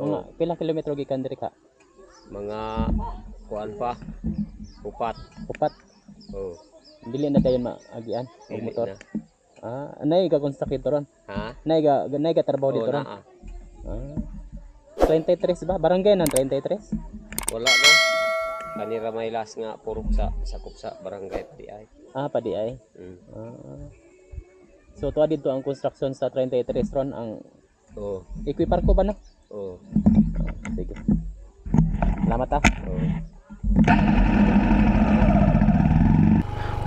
Mga pilang kilometro gikan diri ka? Mga kuan pa. Upat. Oh. Dili na dayon maagian og motor. Na. Nay ka construct ron? Ha? Nay ka trabaho dito ron? 33 ba? Barangay ng 33? Wala no. Kanira may las nga purok sa sakop sa barangay Padiay. Padiay. So tuwa dito ang construction sa 33 ron ang Equiparko ba no? Sige. Salamat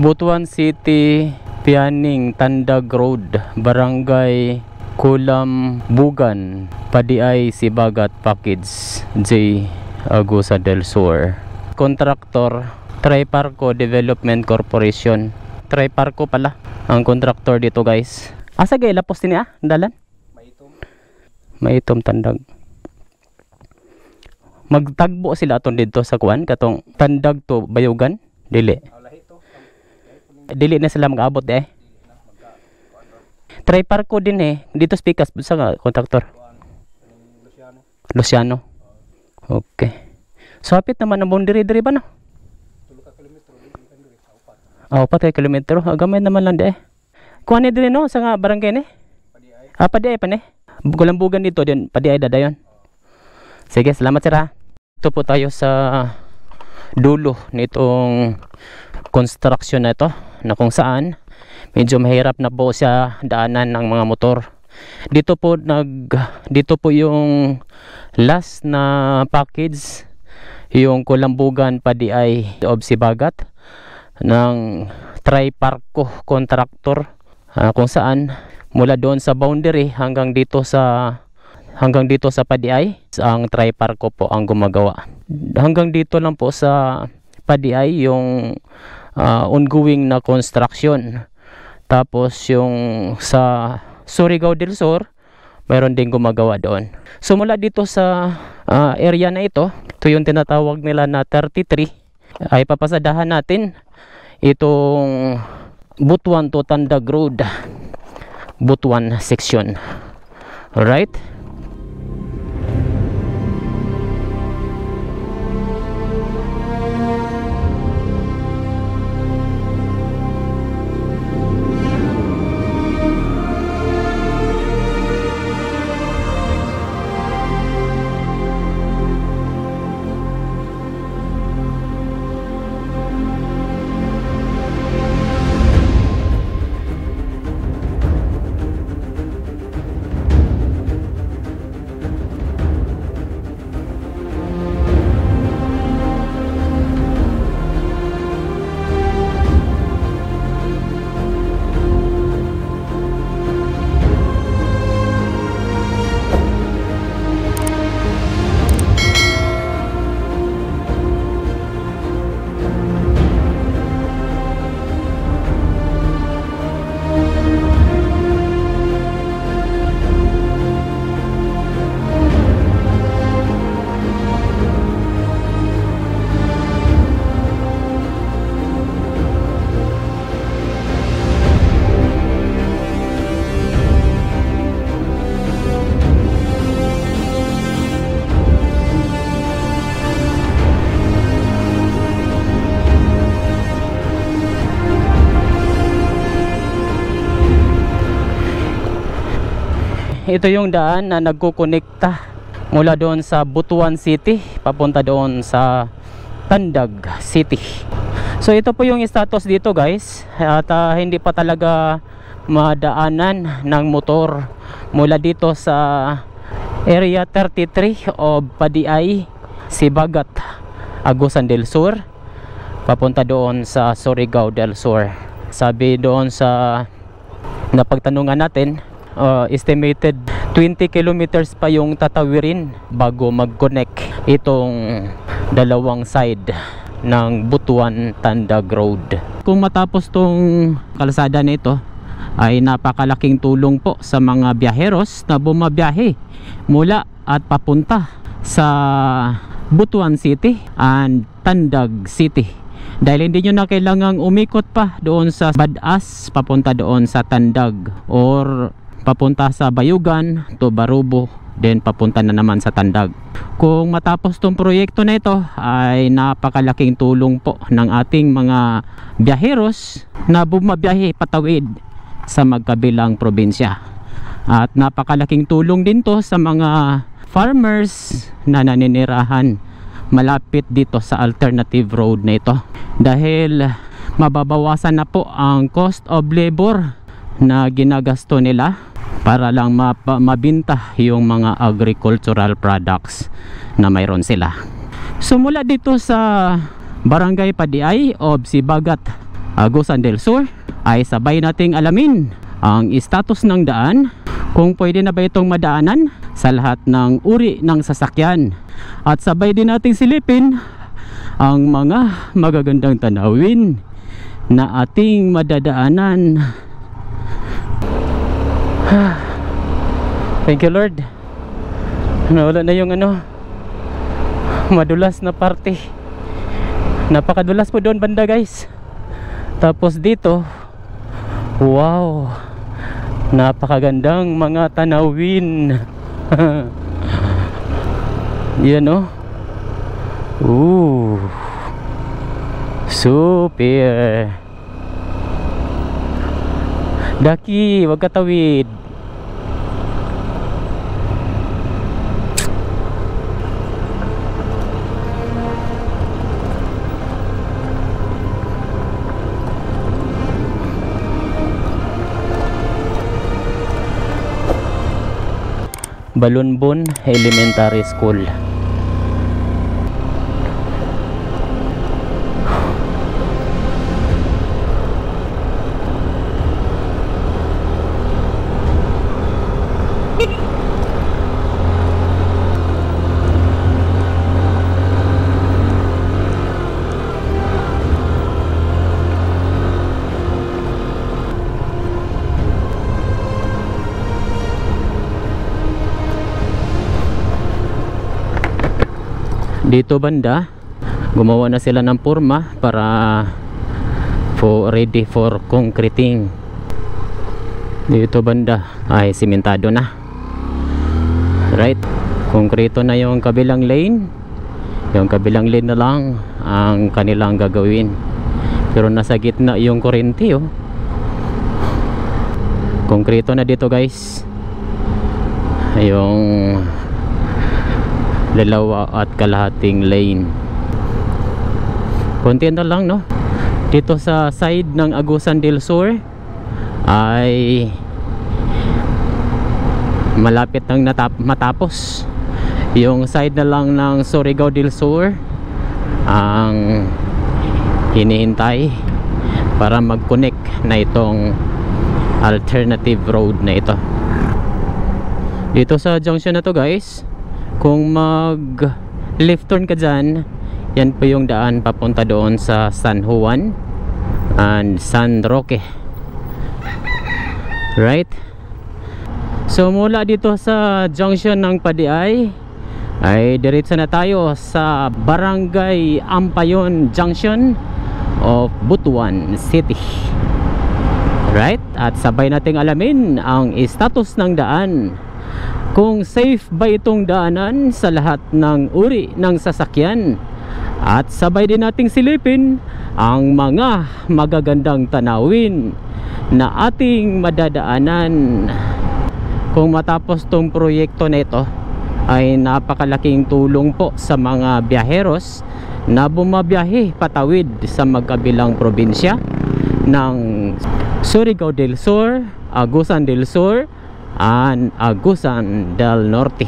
Butuan City, Pianing, Tandag Road, Barangay Kulambugan, Padiay, Sibagat, Package, J. Agusa del Sur. Kontraktor, Triparco Development Corporation. Triparco pala ang kontraktor dito guys. Asa gay lapos din dalan? Maitom Tandag. Magtagbo sila aton dito sa kuan katong Tandag to Bayugan, dili. Dili na sila mag-abot Triparco din dito speakers sa kontraktor. Luciano. Okay. So hapit naman ang boundary diri ba no? 4 kilometro. Gamay naman lang Kuan ni diri no sa nga barangay ni? Padiay pa ni. Kulambugan dito din Padiay dadayon. Sige, salamat sir ha. Ito po tayo sa dulo nitong construction na ito na kung saan medyo mahirap na po siya daanan ng mga motor. Dito po yung last na package, yung Kulambugan Padiay of Sibagat ng Triparco contractor, kung saan mula doon sa boundary hanggang dito sa Padiay ang Triparco po ang gumagawa. Hanggang dito lang po sa Padiay yung ongoing na construction. Tapos yung sa Surigao del Sur mayroon din gumagawa doon. So mula dito sa area na ito yung tinatawag nila na 33, ay papasadahan natin itong Butuan to Tandag Road, Butuan section. Alright. Ito yung daan na nagkukonekta mula doon sa Butuan City papunta doon sa Tandag City. So ito po yung status dito guys, at hindi pa talaga madaanan ng motor mula dito sa area 33 o Padiay, Sibagat, Agusan del Sur papunta doon sa Surigao del Sur. Sabi doon sa napagtanungan natin, estimated 20 kilometers pa yung tatawirin bago mag-connect itong dalawang side ng Butuan Tandag Road. Kung matapos tong kalsada na ito ay napakalaking tulong po sa mga biyaheros na bumabiyahe mula at papunta sa Butuan City and Tandag City, dahil hindi nyo na kailangang umikot pa doon sa Badas papunta doon sa Tandag or papunta sa Bayugan to Barubo then papunta na naman sa Tandag. Kung matapos tong proyekto na ito ay napakalaking tulong po ng ating mga biyaheros na bumabiyahe patawid sa magkabilang probinsya. At napakalaking tulong din to sa mga farmers na naninirahan malapit dito sa alternative road na ito, dahil mababawasan na po ang cost of labor na ginagasto nila para lang mabinta yung mga agricultural products na mayroon sila. So mula dito sa Barangay Padiay o Sibagat, Agusan del Sur, ay sabay nating alamin ang status ng daan, kung pwede na ba itong madaanan sa lahat ng uri ng sasakyan, at sabay din nating silipin ang mga magagandang tanawin na ating madadaanan. Thank you Lord, nawala na yung madulas na parte. Napakadulas po doon banda guys. Tapos dito, wow, napakagandang mga tanawin. Yan super. Daki, wag katawid. Balunbon Elementary School. Dito banda, gumawa na sila ng porma para ready for concreting. Dito banda ay simentado na, right? Konkreto na yung kabilang lane. Yung kabilang lane na lang ang kanilang gagawin, pero nasa gitna yung kuryente konkreto na dito guys, yung dalawa at kalahating lane. Konti na lang dito sa side ng Agusan del Sur ay malapit nang matapos. Yung side na lang ng Surigao del Sur ang hinihintay para mag-connect na itong alternative road na ito. Dito sa junction na to guys, kung mag left turn ka dyan, yan po yung daan papunta doon sa San Juan and San Roque, right? So mula dito sa junction ng Padiay ay diretso na tayo sa Barangay Ampayon Junction of Butuan City, right? At sabay nating alamin ang status ng daan, kung safe ba itong daanan sa lahat ng uri ng sasakyan, at sabay din nating silipin ang mga magagandang tanawin na ating madadaanan. Kung matapos tong proyekto na ito ay napakalaking tulong po sa mga biyaheros na bumabiyahe patawid sa magkabilang probinsya ng Surigao del Sur, Agusan del Sur and Agusan del Norte,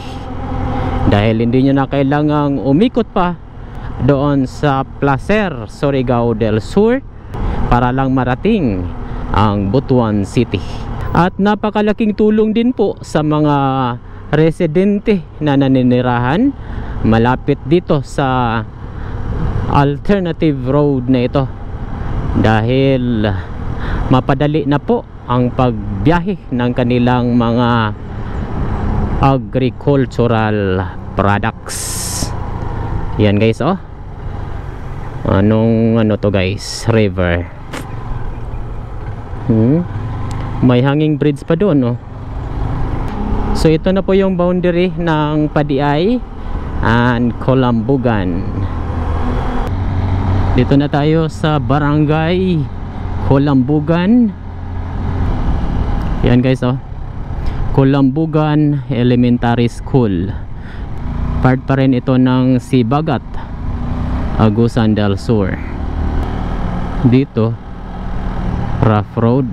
dahil hindi nyo na kailangang umikot pa doon sa Placer, Surigao del Sur para lang marating ang Butuan City. At napakalaking tulong din po sa mga residente na naninirahan malapit dito sa alternative road na ito, dahil mapadali na po ang pagbiyahe ng kanilang mga agricultural products. Yan guys, anong to guys, river. May hanging bridge pa doon So ito na po yung boundary ng Padiay and Colambugan. Dito na tayo sa Barangay Colambugan. Yan guys, oh. Colambugan Elementary School. Part pa rin ito ng Sibagat, Agusan del Sur. Dito rough road.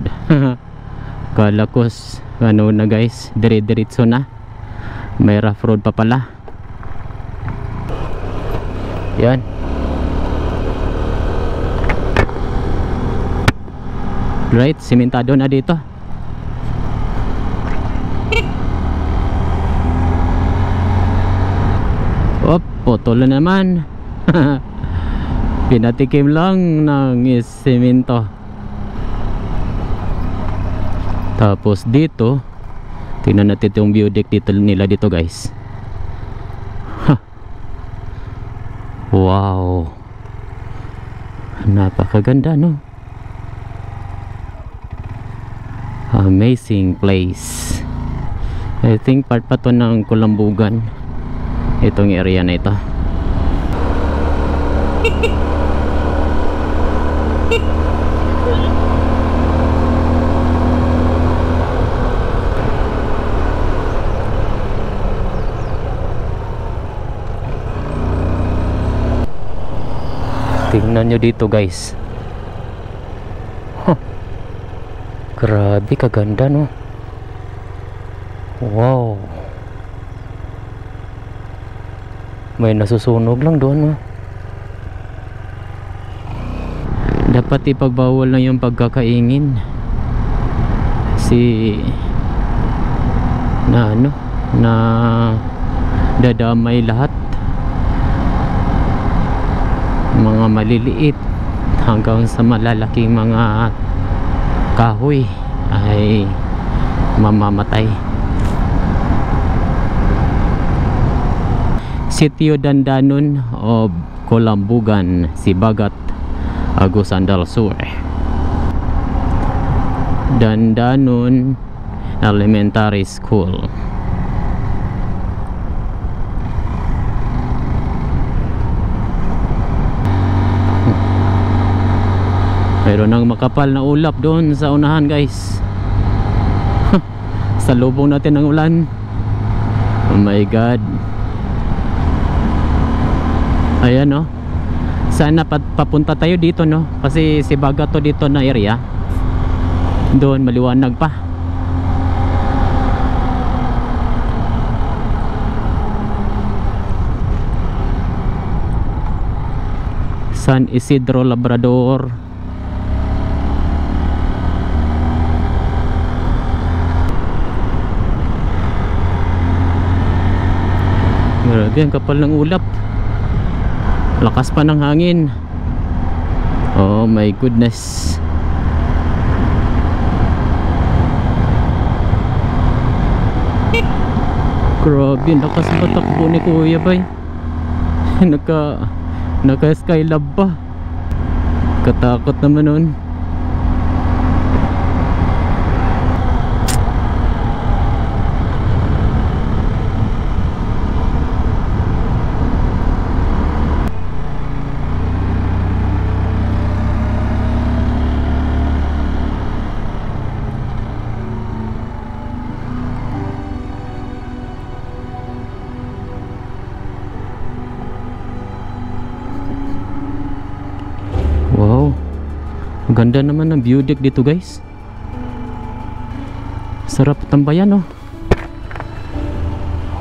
Kala ko ano na guys, dire-diretso na. May rough road pa pala. Yan. Right, simentado na dito. Op, putol na naman. Pinatikim lang ng semento. Tapos dito, tingnan natin itong view deck dito nila dito guys. Wow, napakaganda no. Amazing place. I think part pa to ng Colambugan, itong area na ito. Tingnan nyo dito guys. Grabe kaganda no. Wow. May nasusunog lang doon no. Dapat ipagbawal na yung pagkakaingin. Na dadamay lahat. Mga maliliit hanggang sa malalaking mga kahoy ay mamamatay. Sitio Dandanon of Colambugan, Sibagat, Agusan del Sur. Dandanon Elementary School. Mayroon ng makapal na ulap doon sa unahan guys. Sa lubong natin ng ulan. Oh my god. Ayan no. Sana papunta tayo dito no. Kasi Sibagat to dito na area. Doon maliwanag pa. San Isidro Labrador. Grabe, ang kapal ng ulap. Lakas pa ng hangin. Oh my goodness. Grabe, lakas pa takbo ni Kuya Bay. Naka skylab pa. Katakot naman nun. Wow, ganda naman ng view deck dito guys. Sarap tambayan oh.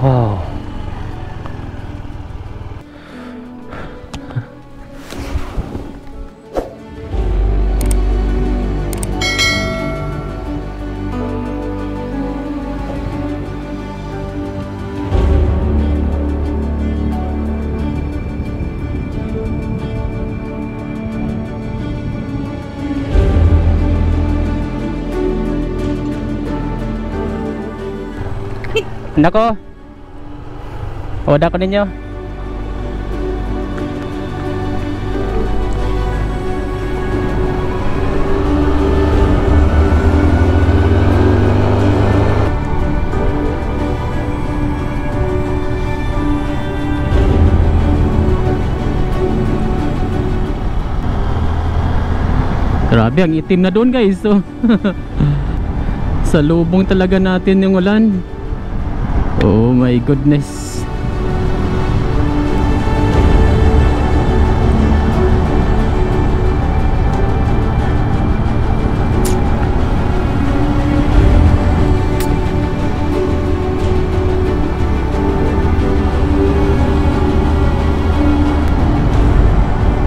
Wow. Nako. Oda ko ninyo. Grabe, ang itim na doon guys. So, sa lubong talaga natin yung ulan. Oh my goodness.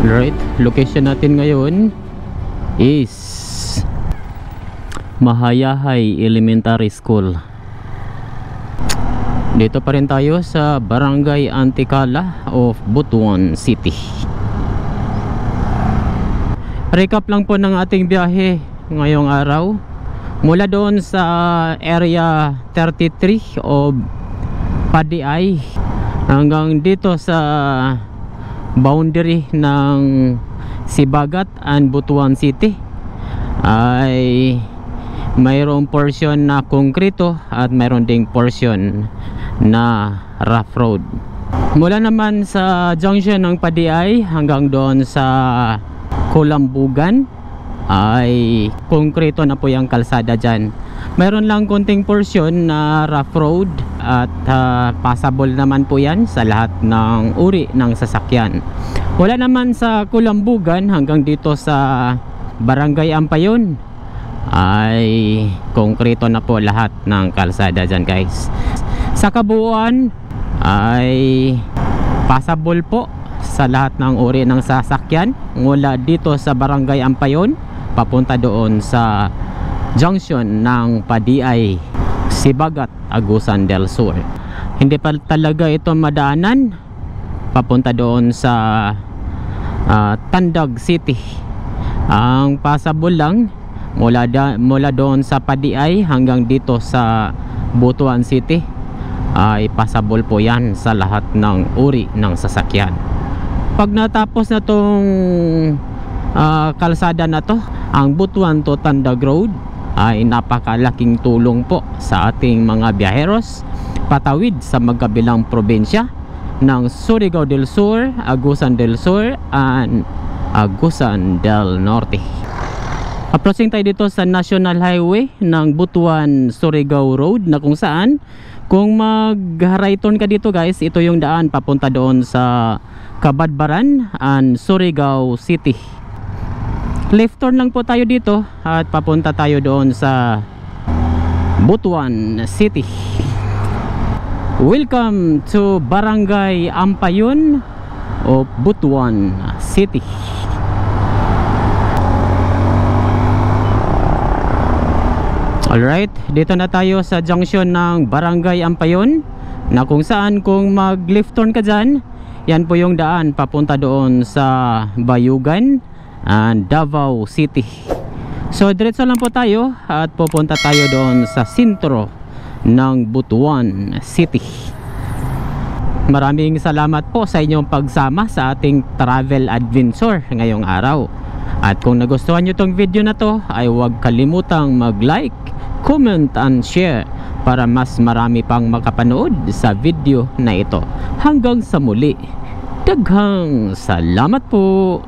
Right, location natin ngayon is Mahayahay Elementary School. Dito pa rin tayo sa Barangay Antikala of Butuan City. Recap lang po ng ating biyahe ngayong araw. Mula doon sa area 33 of Padiay hanggang dito sa boundary ng Sibagat and Butuan City ay mayroong portion na konkreto at mayroon ding portion na rough road. Mula naman sa junction ng Padiay hanggang doon sa Kulambugan ay konkreto na po yung kalsada dyan. Mayroon lang konting portion na rough road at passable naman po yan sa lahat ng uri ng sasakyan. Wala naman sa Kulambugan hanggang dito sa Barangay Ampayon ay konkreto na po lahat ng kalsada dyan guys. Sa kabuuan ay passable po sa lahat ng uri ng sasakyan mula dito sa Barangay Ampayon papunta doon sa junction ng Padiay, Sibagat, Agusan del Sur. Hindi pa talaga ito madaanan papunta doon sa Tandag City. Ang passable lang mula doon sa Padiay hanggang dito sa Butuan City ay passable po yan sa lahat ng uri ng sasakyan. Pag natapos na tong kalsada na to, ang Butuan to Tandag Road ay napakalaking tulong po sa ating mga biyaheros patawid sa magkabilang probinsya ng Surigao del Sur, Agusan del Sur and Agusan del Norte. Approaching tayo dito sa National Highway ng Butuan Surigao Road na kung saan kung mag-right turn ka dito guys, ito yung daan papunta doon sa Kabadbaran and Surigao City. Left turn lang po tayo dito at papunta tayo doon sa Butuan City. Welcome to Barangay Ampayon of Butuan City. Alright, dito na tayo sa junction ng Barangay Ampayon na kung saan kung mag left turn ka dyan, yan po yung daan papunta doon sa Bayugan and Davao City. So diretso lang po tayo at pupunta tayo doon sa sentro ng Butuan City. Maraming salamat po sa inyong pagsama sa ating travel adventure ngayong araw. At kung nagustuhan nyo tong video na to ay huwag kalimutang mag-like, comment and share para mas marami pang makapanood sa video na ito. Hanggang sa muli, daghang salamat po.